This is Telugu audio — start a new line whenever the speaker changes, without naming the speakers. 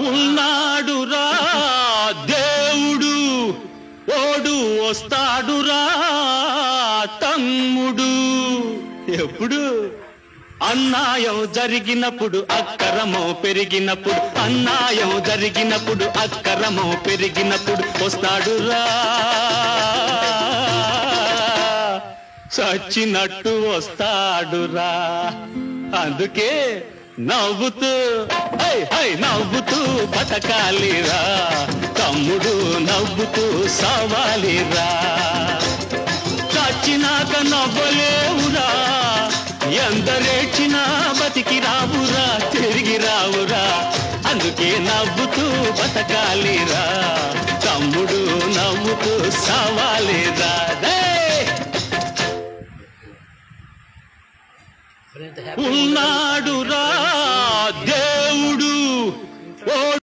ఉన్నాడురా దేవుడు, ఓడు వస్తాడురా తమ్ముడు. ఎప్పుడు? అన్యాయం జరిగినప్పుడు, అక్కరమో పెరిగినప్పుడు, అన్యాయం జరిగినప్పుడు, అక్కరమో పెరిగినప్పుడు వస్తాడురా, చచ్చినట్టు వస్తాడురా. అందుకే నవ్వుతూ హై హై నవ్వుతూ బతకాలిరా తమ్ముడు, నవ్వుతూ సావాలిరా. చచ్చినాక నవ్వలేవురా, ఎందరేడ్చినా బతికి రావురా, తిరిగి రావురా. అందుకే నవ్వుతూ బతకాలిరా తమ్ముడు, నవ్వుతూ సావాలిరా. ఉన్నాడురా